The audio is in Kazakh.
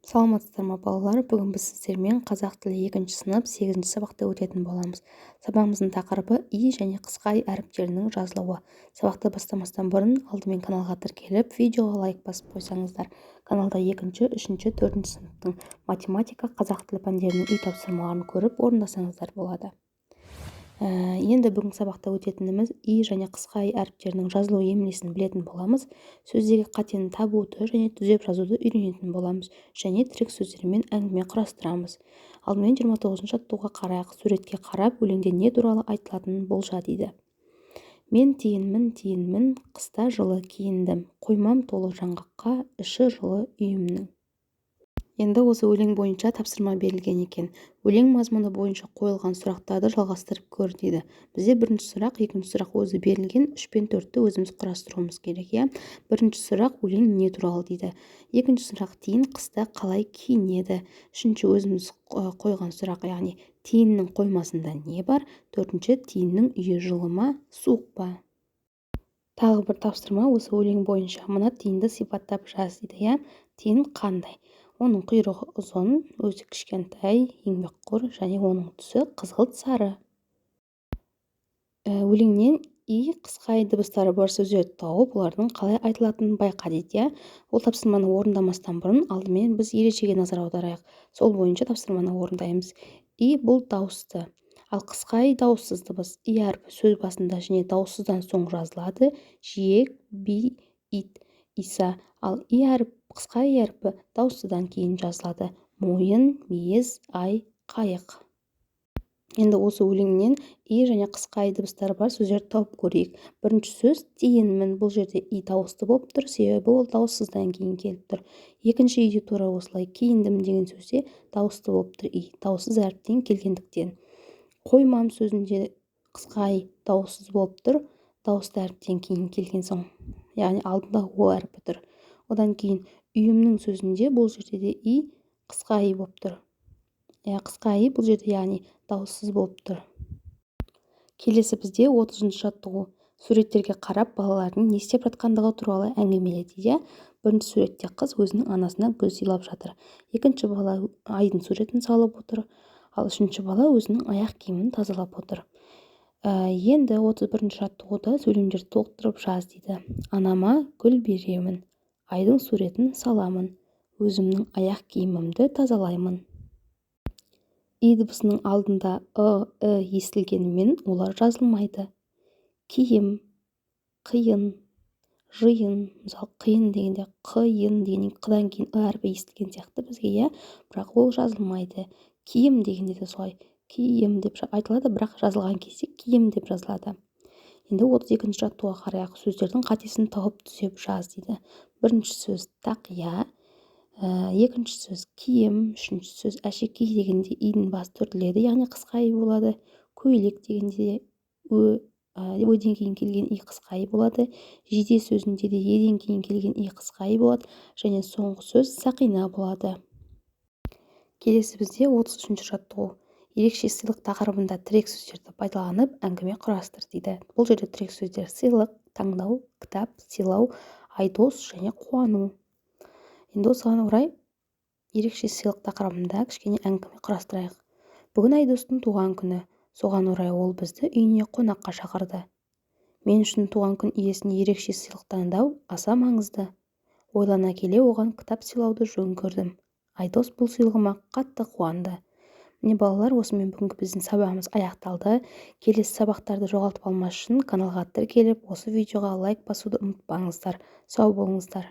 Саламатсыздар ма балалар? Бүгін біз сіздермен қазақ тілі 2 сынып 8 сабақта өтетін боламыз. Сабағымыздың тақырыбы и және қысқа и әріптерінің жазылуы. Сабақты бастамастан бұрын алдымен каналға тіркеліп, видеоға лайк басып қойсаңыздар. Каналда 2, 3, 4 сыныптың математика, қазақ тілі пәндерінің үй тапсырмаларын көріп орындасаңыздар болады. Енді бүгін сабақта өтетініміз и және қысқа и әріптерінің жазылу емлесін білетін боламыз. Сөздегі қатені табуды және түзеп жазуды үйренетін боламыз. Және тірек сөздермен әңгіме құрастырамыз. Алдымен 29-шы жаттығуға қарайық. Суретке қарап, өлеңде не туралы айтылатынын болжа дейді. Мен тиінмін, қыста жылы киіндім. Қоймам толы жаңғаққа, іші жылы үйімнің. Енді осы өлең бойынша тапсырма берілген екен. Өлең мазмұны бойынша қойылған сұрақтарды жалғастырып көр дейді. Бізде бірінші сұрақ, екінші сұрақ өзі берілген, 3 пен 4-ті өзіміз құрастыруымыз керек. Бірінші сұрақ өлең не туралы дейді. Екінші сұрақ тиін қыста қалай киінеді. Үшінші өзіміз қойған сұрақ, яғни тиіннің қоймасында не бар. Төртінші тиіннің үйі жылы ма, суық па. Тағы бір тапсырма осы өлең бойынша. Мына тиінді сипаттап жаз дейді. Тиін қандай? Оның құйрығы ұзын, өзі кішкентай, еңбекқор және оның түсі қызғылт сары. Өлеңнен и қысқа и дыбыстары бар сөздерді тауып, олардың қалай айтылатынын байқа дейді. Ол тапсырманы орындамастан бұрын алдымен біз ережеге назар аударайық. Сол бойынша тапсырманы орындаймыз. И бұл дауысты. Ал қысқа и дауыссыз дыбыс. И әрпі сөз басында және дауыссыздан соң жазылады. Жиек, би, ит, иса. Ал и әріп қысқа и әрпі дауыссыздан кейін жазылады. Мойын, мейіз, ай, қайық. Енді осы өлеңнен и және қысқа и дыбыстары бар сөздерді тауып көрейік. Бірінші сөз тиінмін. Бұл жерде и дауысты болып тұр, себебі ол дауыссыздан кейін келіп тұр. Екінші и де тура осылай. Киіндім деген сөзде дауысты болып тұр, и дауыссыз әріптен келгендіктен. Қоймам сөзінде қысқа и дауыссыз болып тұр, дауысты әріптен кейін келген соң, яғни алдында о әрпі тұр. Одан кейін үйімнің сөзінде бұл жерде де и қысқа и болып тұр. Қысқа и бұл жерде яғни дауыссыз болып тұр. Келесі бізде 30-шы жаттығу. Суреттерге қарап балалардың не істеп жатқандығы туралы әңгімеле дейді. Бірінші суретте қыз өзінің анасына гүл сыйлап жатыр. Екінші бала айдың суретін салып отыр. Ал үшінші бала өзінің аяқ киімін тазалап отыр. Енді 31-ші жаттығуда сөйлемдерді толықтырып жаз дейді. Анама гүл беремін, айдың суретін саламын, өзімнің аяқ киімімді тазалаймын. И дыбысының алдында естілгенімен олар жазылмайды. Киім, қиын, жиын, мысалы қиын дегенде қиын дегеннен қыдан кейін әрпі естілген сияқты бізге, бірақ ол жазылмайды. Киім дегенде де солай. Киім деп айтылады, бірақ жазылған кезде киім деп жазылады. Енді 32-ші жаттығуға қарайық. Сөздердің қатесін тауып түзеп жаз дейді. Бірінші сөз тақия, екінші сөз киім, үшінші сөз әшекей дегенде идің басы түртіледі, яғни қысқа и болады. Көйлек дегенде өден кейін келген и қысқа и болады. Жиде сөзінде де еден кейін келген и қысқа и болады. Және соңғы сөз сақина болады. Келесі бізде 33-ші жаттығу. Ерекше сыйлық тақырыбында тірек сөздерді пайдаланып әңгіме құрастыр дейді. Бұл жерде тірек сөздер сыйлық, таңдау, кітап, сыйлау, айдос және қуану. Енді осыған орай ерекше сыйлық тақырыбында кішкене әңгіме құрастырайық. Бүгін Айдостың туған күні. Соған орай ол бізді үйіне қонаққа шақырды. Мен үшін туған күн иесіне ерекше сыйлық таңдау аса маңызды. Ойлана келе оған кітап сыйлауды жөн көрдім. Айдос бұл сыйлығыма қатты қуанды. Міне балалар, осымен бүгінгі біздің сабағымыз аяқталды. Келесі сабақтарды жоғалтып алмас үшін каналға тіркеліп, осы видеоға лайк басуды ұмытпаңыздар. Сау болыңыздар.